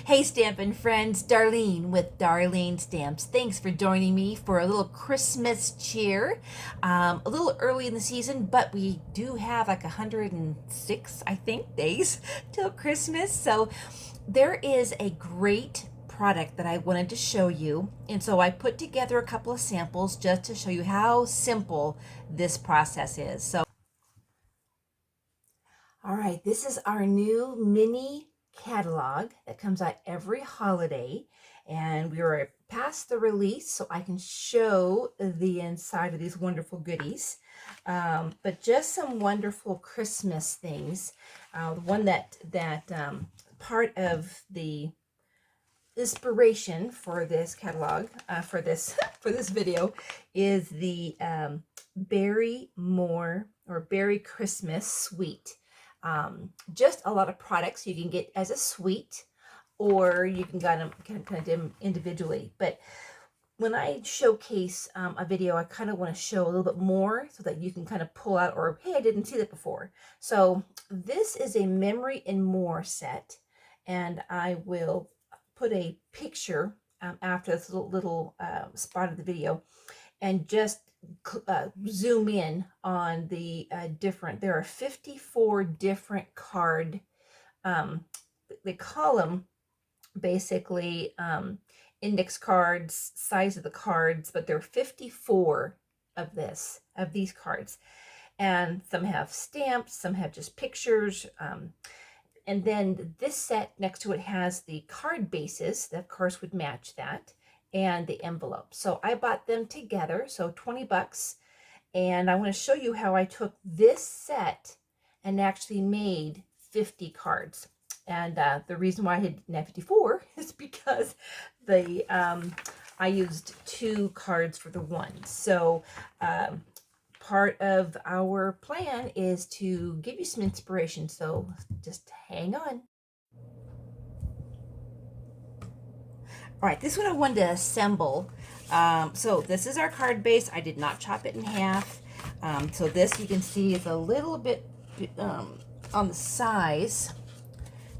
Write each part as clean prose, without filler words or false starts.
Hey Stampin' friends, Darlene with Darlene Stamps. Thanks for joining me for a little Christmas cheer. A little early in the season, but we do have like 106, I think, days till Christmas. So there is a great product that I wanted to show you. And so I put together a couple of samples just to show you how simple this process is. All right, this is our new mini catalog that comes out every holiday, and we were past the release so I can show the inside of these wonderful goodies. But just some wonderful Christmas things. One that part of the inspiration for this catalog, for this for this video, is the Beary More or Beary Christmas Suite. Just a lot of products you can get as a suite, or you can get them kind of individually. But when I showcase a video, I kind of want to show a little bit more so that you can kind of pull out, or hey, I didn't see that before. So this is a Memory and More set, and I will put a picture after this little spot of the video, and just zoom in on the different, there are 54 different card, they call them basically index cards, size of the cards, but there are 54 of these cards. And some have stamps, some have just pictures. And then this set next to it has the card bases that of course would match that, and the envelope. So I bought them together, so 20 bucks. And I want to show you how I took this set and actually made 50 cards. And the reason why I had 54 is because I used 2 cards for the one. So part of our plan is to give you some inspiration. So just hang on. All right, this one I wanted to assemble. So this is our card base. I did not chop it in half. So this you can see is a little bit on the size.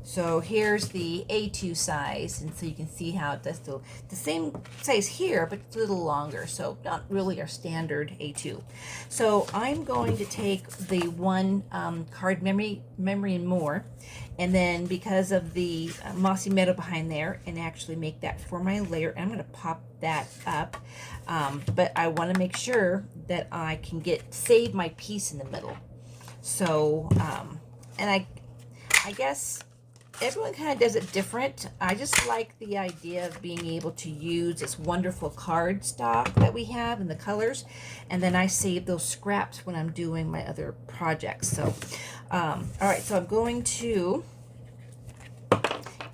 So here's the A2 size, and so you can see how it does the same size here, but it's a little longer, so not really our standard A2. So I'm going to take the one card Memory and More, and then because of the Mossy Meadow behind there, and actually make that for my layer, I'm going to pop that up, but I want to make sure that I can save my piece in the middle. So and I guess everyone kind of does it different. I just like the idea of being able to use this wonderful cardstock that we have and the colors, and then I save those scraps when I'm doing my other projects. So all right, so I'm going to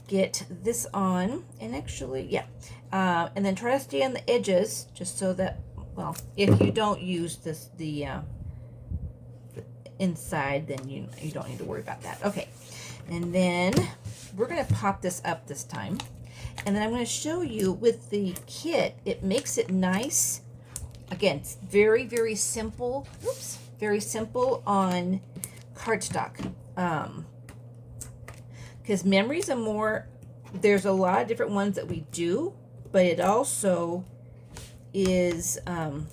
get this on, and actually, yeah, and then try to stay on the edges, just so that, well, if you don't use the inside, then you don't need to worry about that. Okay, and then we're going to pop this up this time, and then I'm going to show you with the kit, it makes it nice. Again, it's very, very simple. Oops, very simple on cardstock. Because Memories and More, there's a lot of different ones that we do, but it also is one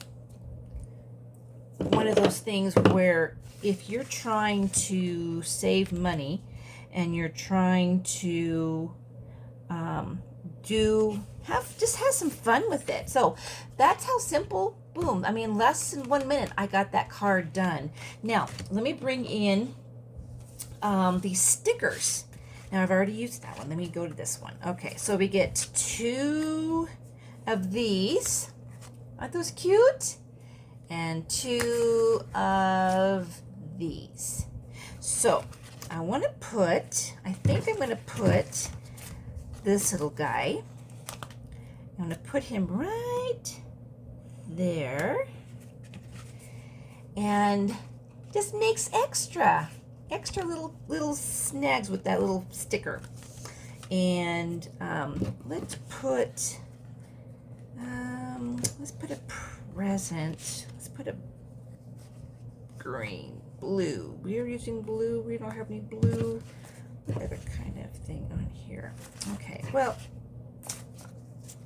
of those things where if you're trying to save money and you're trying to just have some fun with it. So that's how simple, boom. I mean, less than 1 minute, I got that card done. Now, let me bring in these stickers. Now, I've already used that one. Let me go to this one. Okay, so we get 2 of these. Aren't those cute? And 2 of these. So I want to put, I think I'm going to put this little guy, I'm going to put him right there, and just makes extra little snags with that little sticker. And let's put a present. Let's put a green, blue. We are using blue. We don't have any blue. other kind of thing on here. Okay, well,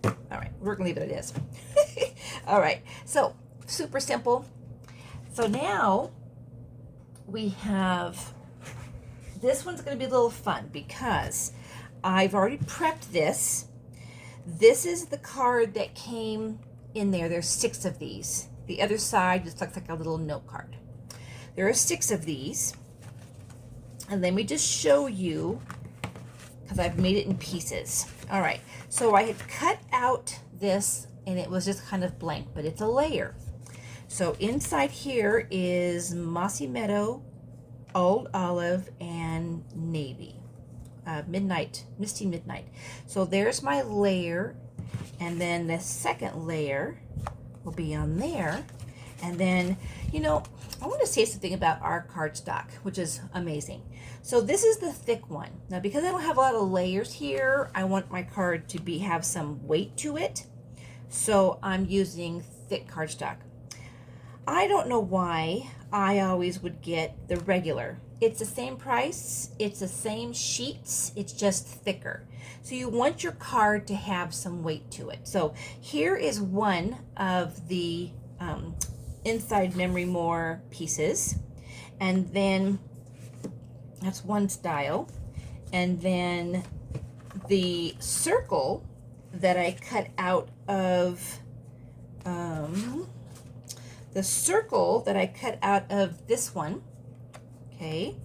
all right, we're gonna leave it as it is. All right, so super simple. So now we have, this one's gonna be a little fun because I've already prepped this. This is the card that came in there. There's 6 of these. The other side just looks like a little note card. There are 6 of these. And let me just show you, because I've made it in pieces. All right, so I had cut out this and it was just kind of blank, but it's a layer. So inside here is Mossy Meadow, Old Olive, and Navy. Misty Midnight. So there's my layer, and then the second layer will be on there. And then, you know, I want to say something about our cardstock, which is amazing. So this is the thick one. Now, because I don't have a lot of layers here, I want my card to have some weight to it. So I'm using thick cardstock. I don't know why I always would get the regular. It's the same price, it's the same sheets, it's just thicker. So you want your card to have some weight to it. So here is one of the Inside Memory More pieces, and then that's one style. And then the circle that I cut out of this one, okay,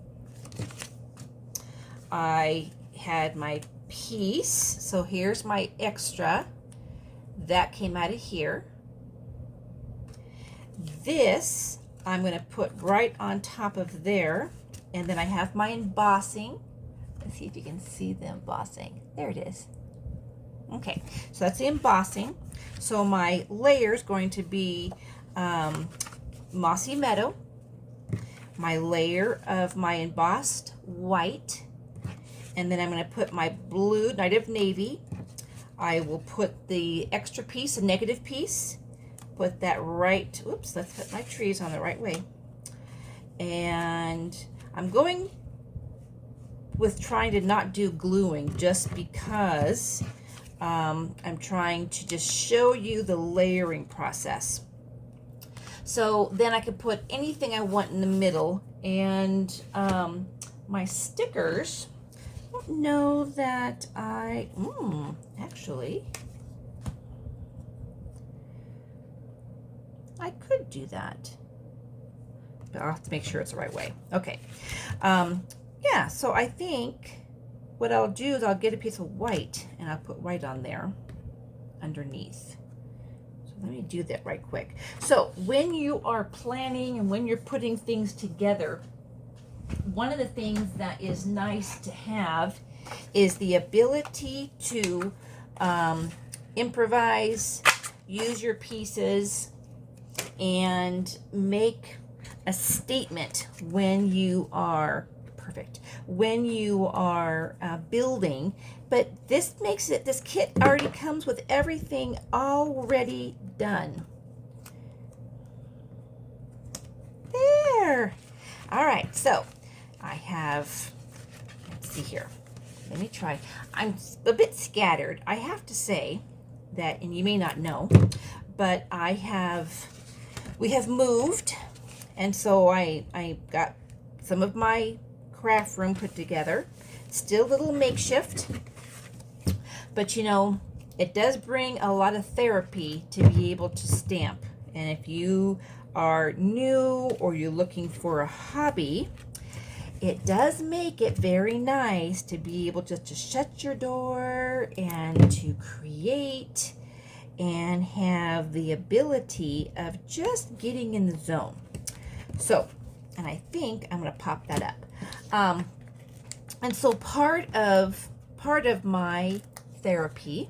I had my piece, so here's my extra that came out of here. This I'm going to put right on top of there, and then I have my embossing. Let's see if you can see the embossing. There it is. Okay, so that's the embossing. So my layer is going to be Mossy Meadow, my layer of my embossed white, and then I'm going to put my blue Night of Navy. I will put the extra piece, a negative piece, put that right, oops, let's put my trees on the right way. And I'm going with trying to not do gluing just because I'm trying to just show you the layering process. So then I can put anything I want in the middle. And my stickers, I don't know that actually, I could do that. But I'll have to make sure it's the right way. Okay. Yeah, so I think what I'll do is I'll get a piece of white and I'll put white on there underneath. So let me do that right quick. So when you are planning and when you're putting things together, one of the things that is nice to have is the ability to improvise, use your pieces, and make a statement when you are when you are building. But this makes it, this kit already comes with everything already done. There. All right, so I have, let's see here, let me try. I'm a bit scattered, I have to say that, and you may not know, but we have moved, and so I got some of my craft room put together. Still a little makeshift, but you know, it does bring a lot of therapy to be able to stamp. And if you are new or you're looking for a hobby, it does make it very nice to be able just to shut your door and to create and have the ability of just getting in the zone. So, and I think I'm going to pop that up. And so part of my therapy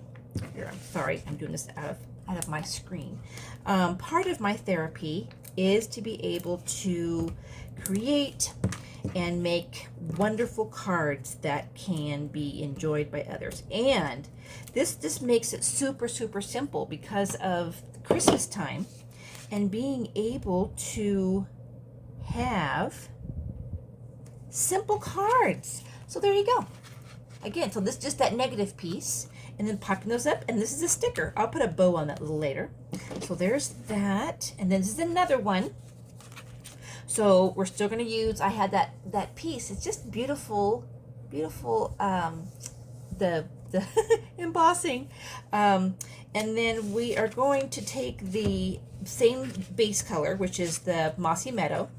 here, I'm sorry, I'm doing this out of my screen. Part of my therapy is to be able to create and make wonderful cards that can be enjoyed by others. And this makes it super, super simple because of Christmas time and being able to have simple cards. So there you go. Again, so this is just that negative piece, and then popping those up, and this is a sticker. I'll put a bow on that a little later. So there's that, and then this is another one. So we're still going to use, I had that piece. It's just beautiful, beautiful, the embossing. And then we are going to take the same base color, which is the Mossy Meadow.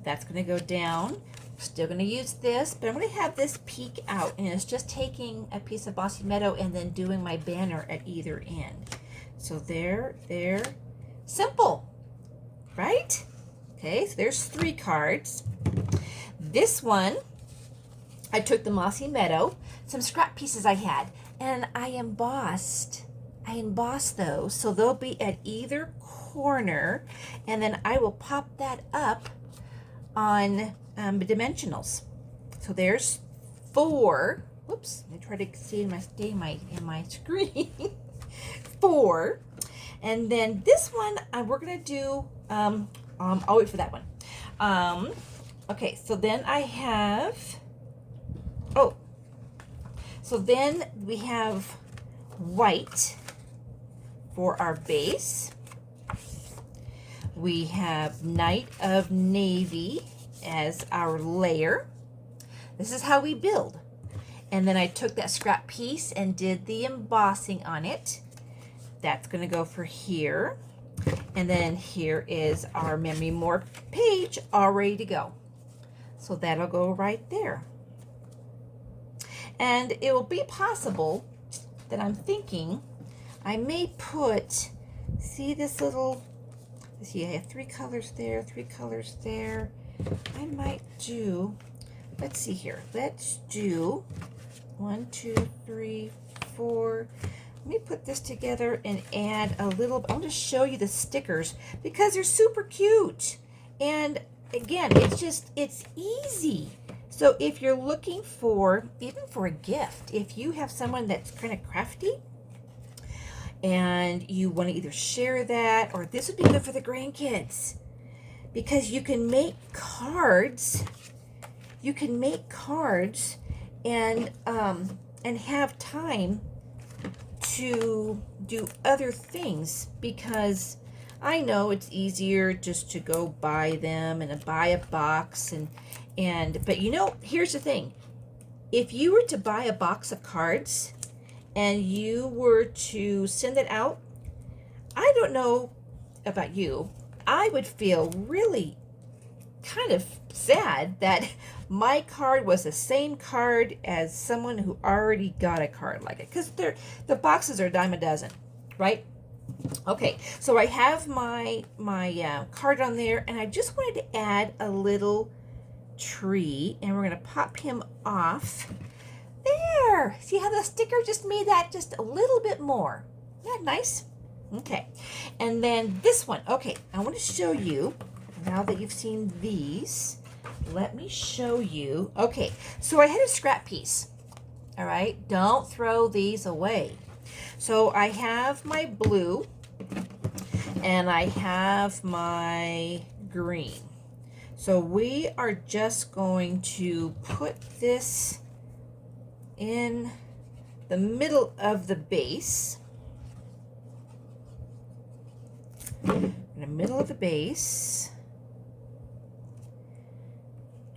That's going to go down. Still going to use this, but I'm going to have this peek out, and it's just taking a piece of Mossy Meadow and then doing my banner at either end. So there, simple, right? Okay, so there's 3 cards. This one, I took the Mossy Meadow, some scrap pieces I had, and I embossed those, so they'll be at either corner, and then I will pop that up on dimensionals. So there's 4. Whoops, I try to see in my screen. 4, and then this one we're gonna do. I'll wait for that one. Okay, so then I have. Oh, so then we have white for our base. We have Night of Navy as our layer. This is how we build. And then I took that scrap piece and did the embossing on it. That's going to go for here. And then here is our Memory More page all ready to go. So that'll go right there. And it will be possible that I'm thinking I may put, see this little, see I have 3 colors there, 3 colors there. I might do, let's see here, let's do 1, 2, 3, 4. Let me put this together and add a little, I want to show you the stickers because they're super cute. And again, it's easy. So if you're looking for, even for a gift, if you have someone that's kind of crafty and you want to either share that, or this would be good for the grandkids because you can make cards. You can make cards and have time to do other things, because I know it's easier just to go buy them and buy a box but you know, here's the thing. If you were to buy a box of cards and you were to send it out, I don't know about you, I would feel really kind of sad that my card was the same card as someone who already got a card like it, because the boxes are a dime a dozen, right? Okay, so I have my card on there, and I just wanted to add a little tree, and we're going to pop him off there. See how the sticker just made that just a little bit more? Isn't that nice? Okay, and then this one. Okay, I want to show you, now that you've seen these, let me show you. Okay, so I had a scrap piece. All right, don't throw these away. So I have my blue and I have my green. So we are just going to put this in the middle of the base. In the middle of the base.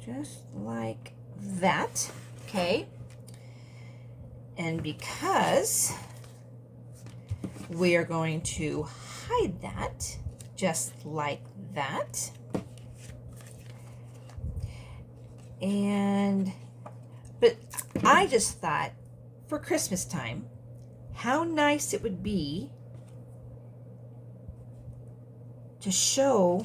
Just like that, okay? And because we are going to hide that just like that. But I just thought for Christmas time, how nice it would be to show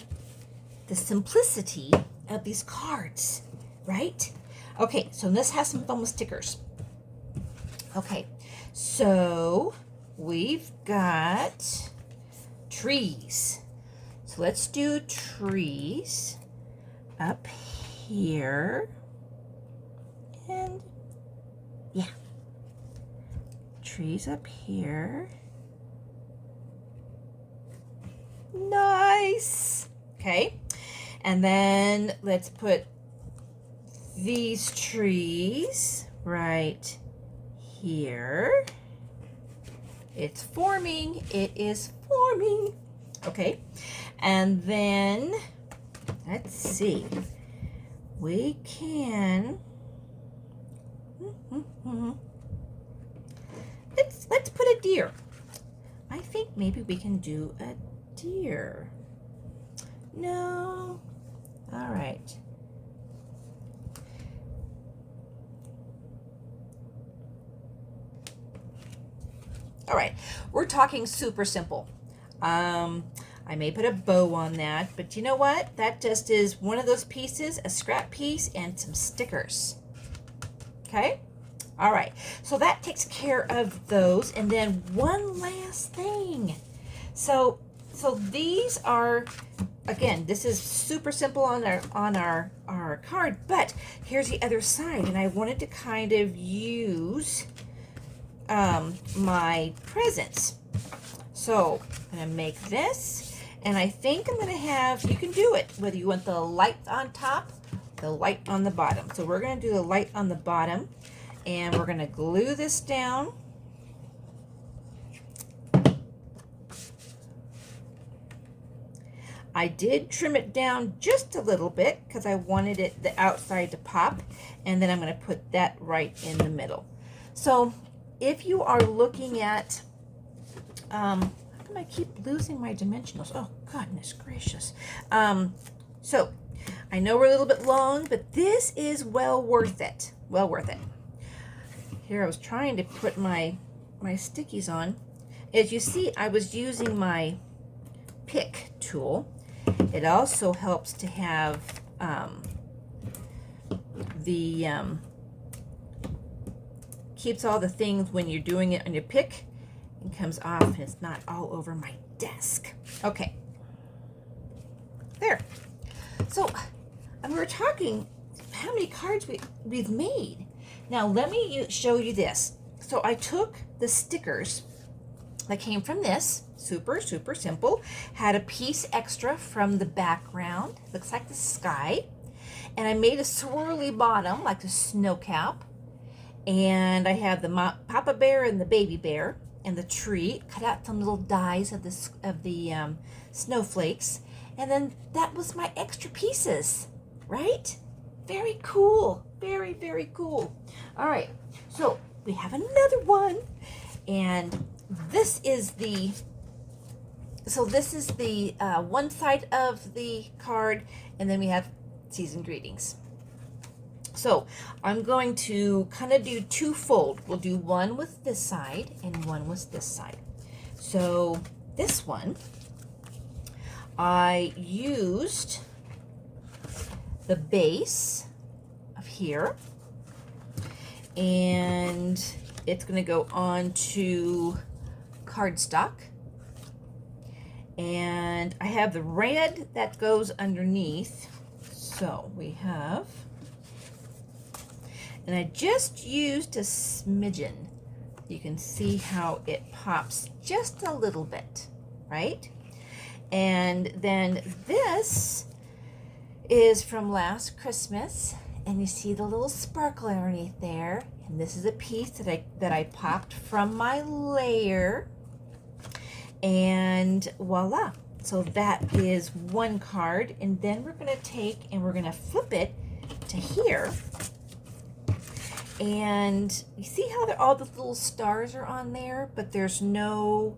the simplicity of these cards, right? Okay, so let's have some fun with stickers. Okay, so we've got trees. So let's do trees up here. And yeah, trees up here. Nice. Okay, and then let's put these trees right here. It's forming. It is forming. Okay. And then, let's see. We can... Let's put a deer. I think maybe we can do a deer. No. All right. All right. We're talking super simple. I may put a bow on that, but you know what? That just is one of those pieces, a scrap piece, and some stickers. Okay? All right. So that takes care of those. And then one last thing. So these are, again, this is super simple on our card, but here's the other side, and I wanted to kind of use my presents. So I'm gonna make this, and I think I'm gonna have, you can do it whether you want the light on top, the light on the bottom. So we're gonna do the light on the bottom, and we're gonna glue this down. I did trim it down just a little bit because I wanted it, the outside to pop, and then I'm going to put that right in the middle. So if you are looking at, how come I keep losing my dimensionals? Oh, goodness gracious. So I know we're a little bit long, but this is well worth it. Well worth it. Here I was trying to put my stickies on. As you see, I was using my pick tool. It also helps to have keeps all the things when you're doing it on your pick and comes off, and it's not all over my desk. Okay, there. So we were talking how many cards we've made. Now let me show you this. So I took the stickers that came from this, super simple, had a piece extra from the background, looks like the sky, and I made a swirly bottom like a snow cap, and I have the Papa Bear and the Baby Bear and the tree, cut out some little dies of the snowflakes, and then that was my extra pieces, right? Very cool, very cool. All right, so we have another one, and this is the one side of the card, and then we have season greetings. So I'm going to kind of do twofold. We'll do one with this side and one with this side. So this one, I used the base of here, and it's going to go on to cardstock, and I have the red that goes underneath. So we have, and I just used a smidgen. You can see how it pops just a little bit, right? And then this is from last Christmas, and you see the little sparkle underneath there. And this is a piece that I popped from my layer, and voila. So that is one card, and then we're going to take and we're going to flip it to here, and you see how all the little stars are on there, but there's no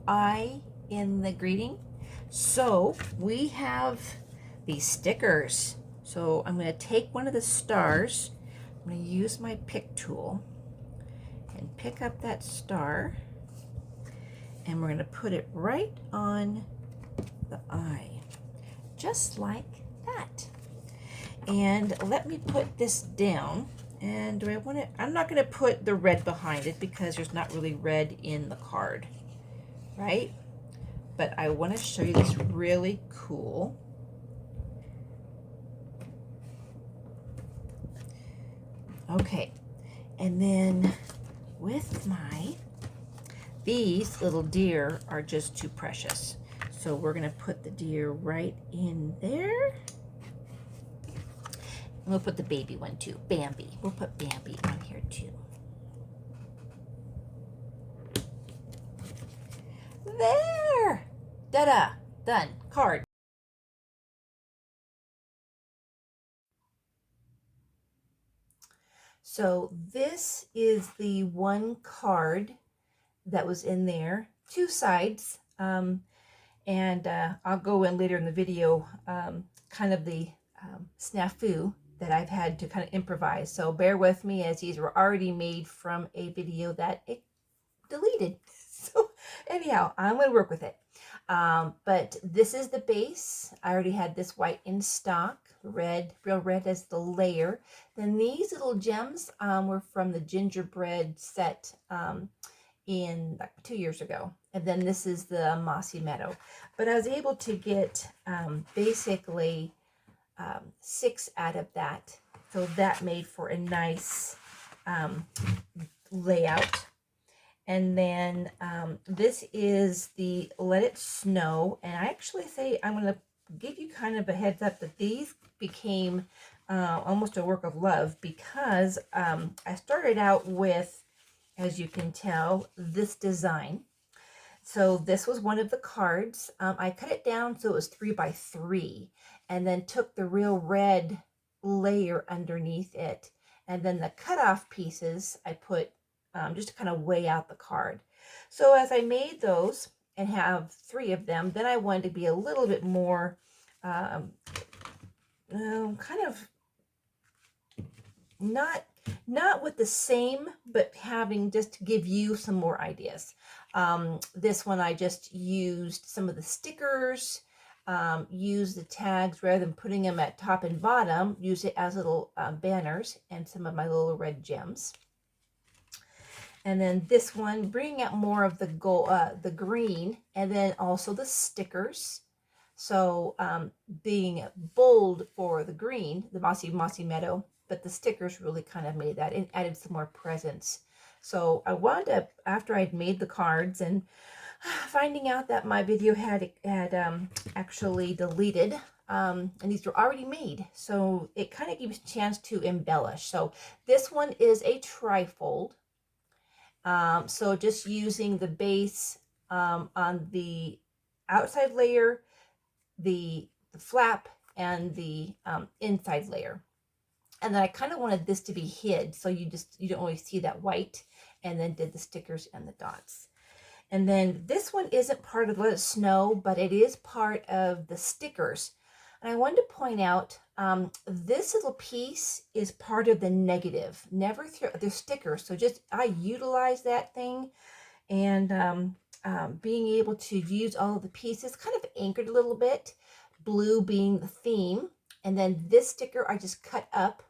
I in the greeting. So we have these stickers. So I'm going to take one of the stars. I'm going to use my pick tool and pick up that star, and we're going to put it right on the eye, just like that. And let me put this down. And do I want to, I'm not going to put the red behind it because there's not really red in the card, right? But I want to show you this really cool. Okay, and then with these little deer are just too precious. So we're gonna put the deer right in there. We'll put the baby one too, Bambi. We'll put Bambi on here too. There! Da-da! Done. Card. So this is the one card that was in there, two sides, and I'll go in later in the video, kind of the snafu that I've had to kind of improvise. So bear with me, as these were already made from a video that it deleted. So anyhow, I'm going to work with it. But this is the base. I already had this white in stock, red, real red as the layer. Then these little gems were from the gingerbread set in like 2 years ago. And then this is the Mossy Meadow. But I was able to get basically 6 out of that. So that made for a nice layout. And then this is the Let It Snow. And I actually say I'm going to give you kind of a heads up that these became almost a work of love, because I started out with, as you can tell, this design. So this was one of the cards. I cut it down so it was 3 by 3, and then took the real red layer underneath it. And then the cutoff pieces I put just to kind of weigh out the card. So as I made those and have 3 of them, then I wanted to be a little bit more kind of not with the same, but having just to give you some more ideas. This one I just used some of the stickers, used the tags rather than putting them at top and bottom, use it as little banners, and some of my little red gems. And then this one, bringing out more of the gold, the green, and then also the stickers. So being bold for the green, the Mossy Meadow, but the stickers really kind of made that and added some more presence. So I wound up, after I'd made the cards and finding out that my video had actually deleted, and these were already made, so it kind of gives a chance to embellish. So this one is a trifold. So just using the base on the outside layer, the flap, and the inside layer. And then I kind of wanted this to be hid, so you don't always see that white, and then did the stickers and the dots. And then this one isn't part of Let It Snow, but it is part of the stickers. And I wanted to point out, this little piece is part of the negative. Never throw the stickers. So just, I utilize that thing, and being able to use all of the pieces, kind of anchored a little bit, blue being the theme. And then this sticker I just cut up.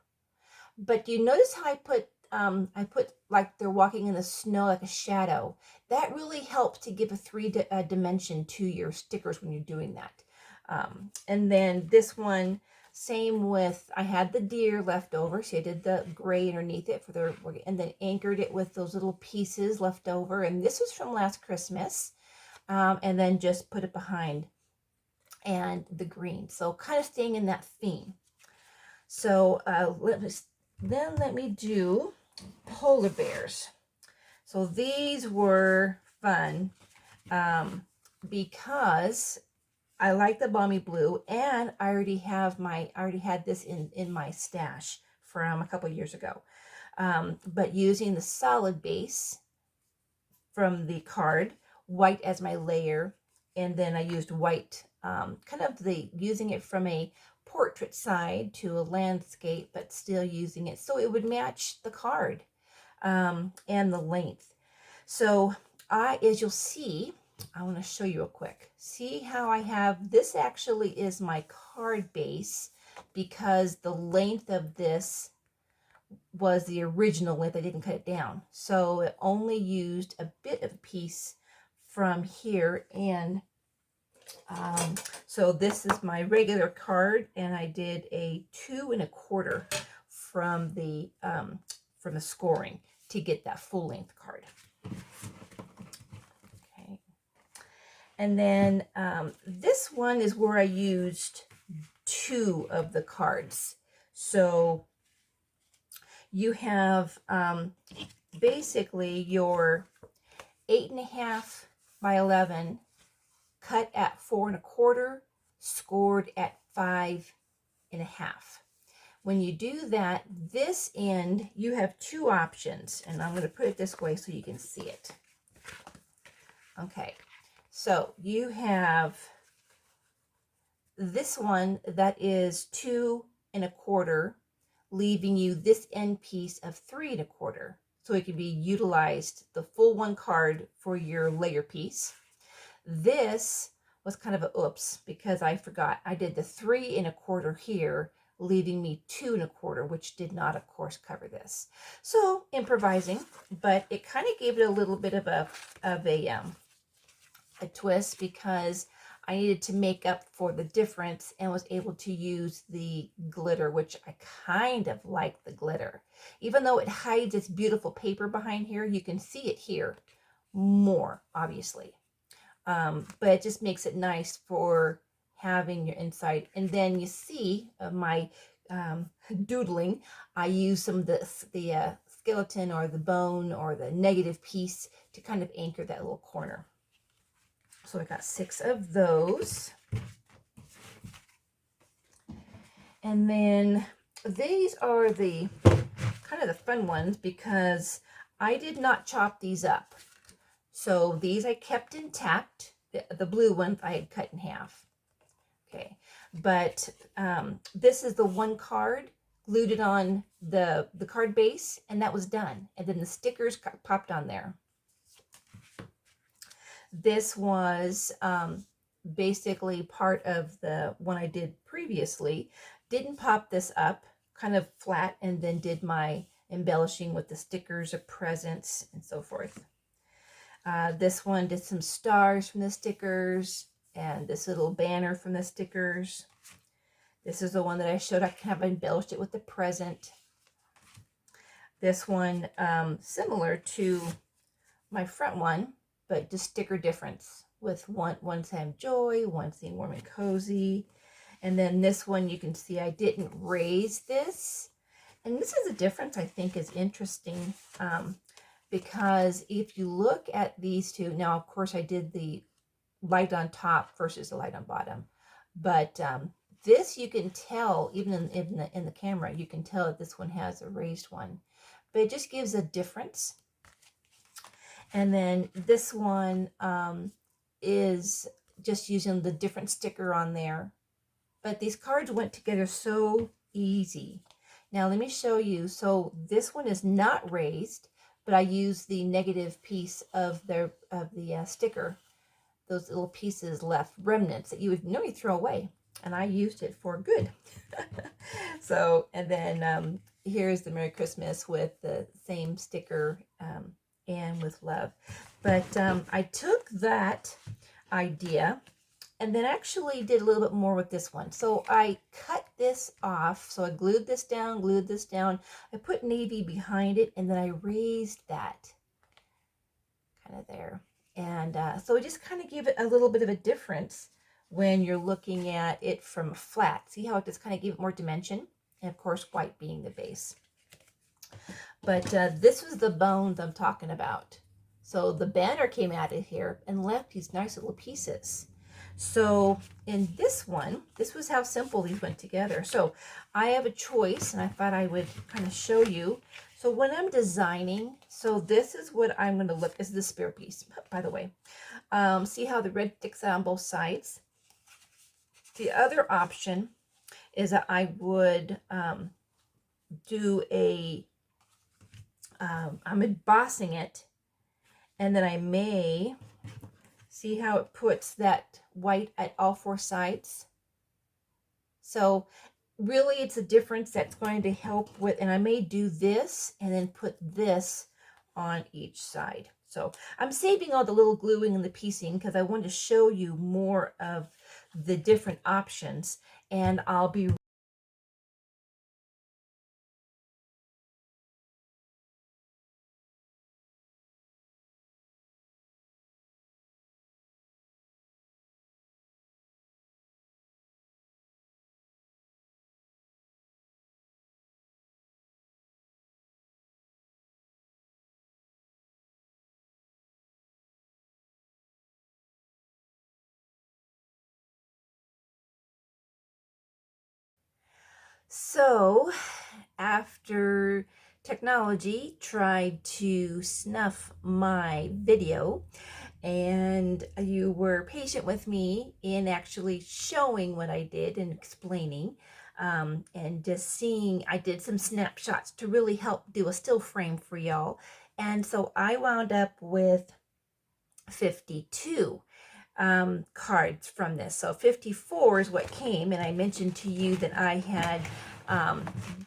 But you notice how I put like they're walking in the snow like a shadow. That really helps to give a 3-dimension to your stickers when you're doing that. And then this one, same with, I had the deer left over, so I did the gray underneath it for the, and then anchored it with those little pieces left over. And this was from last Christmas, and then just put it behind, and the green. So kind of staying in that theme. So let me do polar bears. So these were fun because I like the Balmy Blue, and I already had this in my stash from a couple years ago. But using the solid base from the card, white as my layer, and then I used white, kind of using it from a portrait side to a landscape, but still using it so it would match the card and the length. So as you'll see, I want to show you real quick. See how I have, this actually is my card base, because the length of this was the original length. I didn't cut it down. So it only used a bit of a piece from here. And so this is my regular card, and I did a 2 1/4 from the scoring to get that full length card. Okay. And then this one is where I used 2 of the cards. So you have basically your 8.5 by 11 cut at 4.25, scored at 5.5. When you do that, this end, you have two options, and I'm going to put it this way so you can see it. Okay, so you have this one that is 2.25, leaving you this end piece of 3.25. So it can be utilized, the full one card, for your layer piece. This was kind of a oops, because I forgot. I did the 3.25 here, leaving me 2.25, which did not, of course, cover this. So improvising, but it kind of gave it a little bit of a twist, because I needed to make up for the difference and was able to use the glitter, which I kind of like the glitter. Even though it hides its beautiful paper behind here, you can see it here more, obviously. But it just makes it nice for having your inside. And then you see my doodling, I use some of the skeleton or the bone or the negative piece to kind of anchor that little corner. So I got 6 of those. And then these are the kind of the fun ones, because I did not chop these up. So these I kept intact. The blue ones I had cut in half. Okay, but this is the one card, glued it on the card base, and that was done. And then the stickers popped on there. This was basically part of the one I did previously. Didn't pop this up, kind of flat, and then did my embellishing with the stickers of presents and so forth. This one did some stars from the stickers, and this little banner from the stickers. This is the one that I showed. I kind of embellished it with the present. This one, similar to my front one, but just sticker difference, with one saying joy, one saying warm and cozy. And then this one, you can see I didn't raise this. And this is a difference I think is interesting, because if you look at these two, now of course I did the light on top versus the light on bottom, but this you can tell, even in the camera, you can tell that this one has a raised one, but it just gives a difference. And then this one is just using the different sticker on there. But these cards went together so easy. Now let me show you. So this one is not raised, but I used the negative piece of the sticker. Those little pieces left, remnants that you would normally throw away. And I used it for good. So, and then here's the Merry Christmas with the same sticker, and with love. But I took that idea and then actually did a little bit more with this one. So I cut this off. So I glued this down. I put navy behind it, and then I raised that kind of there. And so it just kind of gave it a little bit of a difference when you're looking at it from flat. See how it just kind of gave it more dimension? And of course, white being the base. But this was the bones I'm talking about. So the banner came out of here and left these nice little pieces. So in this one, this was how simple these went together. So I have a choice, and I thought I would kind of show you. So when I'm designing, so this is what I'm going to look, this is the spare piece, by the way. See how the red sticks out on both sides? The other option is that I would do I'm embossing it, and then I may see how it puts that white at all 4 sides. So really it's a difference that's going to help with, and I may do this and then put this on each side. So I'm saving all the little gluing and the piecing because I want to show you more of the different options, and I'll be So after technology tried to snuff my video, and you were patient with me in actually showing what I did and explaining, and just seeing, I did some snapshots to really help do a still frame for y'all. And so I wound up with 52 cards from this. So 54 is what came, and I mentioned to you that I had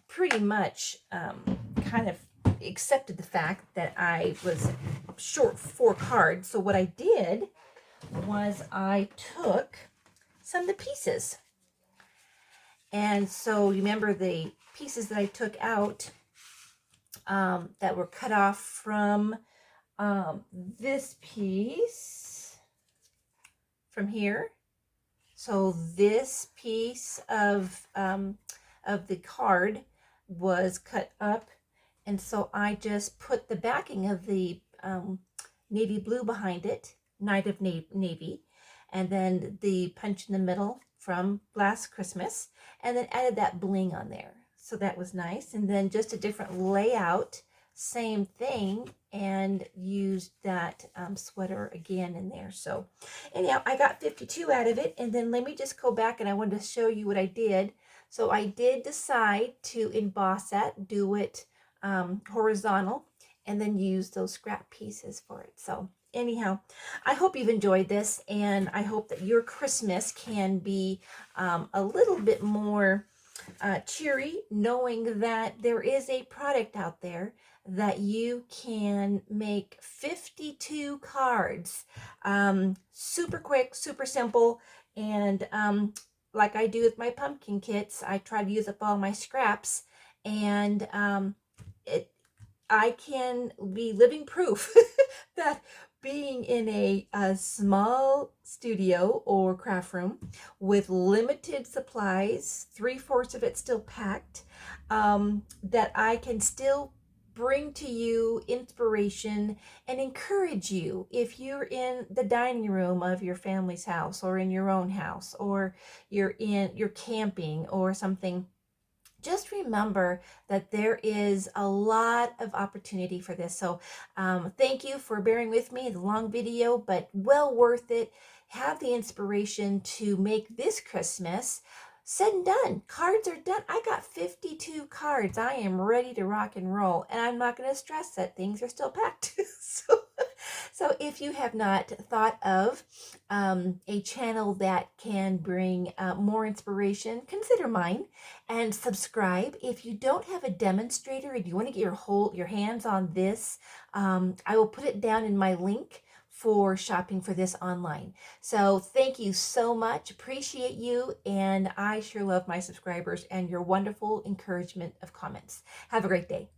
pretty much kind of accepted the fact that I was short 4 cards. So what I did was I took some of the pieces. And so you remember the pieces that I took out that were cut off from this piece from here. So this piece of the card was cut up, and so I just put the backing of the navy blue behind it, Night of Navy, and then the punch in the middle from last Christmas, and then added that bling on there. So that was nice. And then just a different layout, same thing, and used that sweater again in there. So anyhow, I got 52 out of it. And then let me just go back, and I wanted to show you what I did. So I did decide to emboss that, do it horizontal, and then use those scrap pieces for it. So anyhow, I hope you've enjoyed this, and I hope that your Christmas can be a little bit more cheery, knowing that there is a product out there that you can make 52 cards super quick, super simple. And like I do with my pumpkin kits, I try to use up all my scraps, and I can be living proof that being in a small studio or craft room with limited supplies, 3/4 of it still packed, that I can still bring to you inspiration and encourage you if you're in the dining room of your family's house, or in your own house, or you're camping or something. Just remember that there is a lot of opportunity for this. So thank you for bearing with me. The long video, but well worth it. Have the inspiration to make this Christmas said and done. Cards are done. I got 52 cards. I am ready to rock and roll. And I'm not going to stress that things are still packed. So if you have not thought of a channel that can bring more inspiration, consider mine and subscribe. If you don't have a demonstrator and you want to get your hands on this, I will put it down in my link for shopping for this online. So thank you so much. Appreciate you. And I sure love my subscribers and your wonderful encouragement of comments. Have a great day.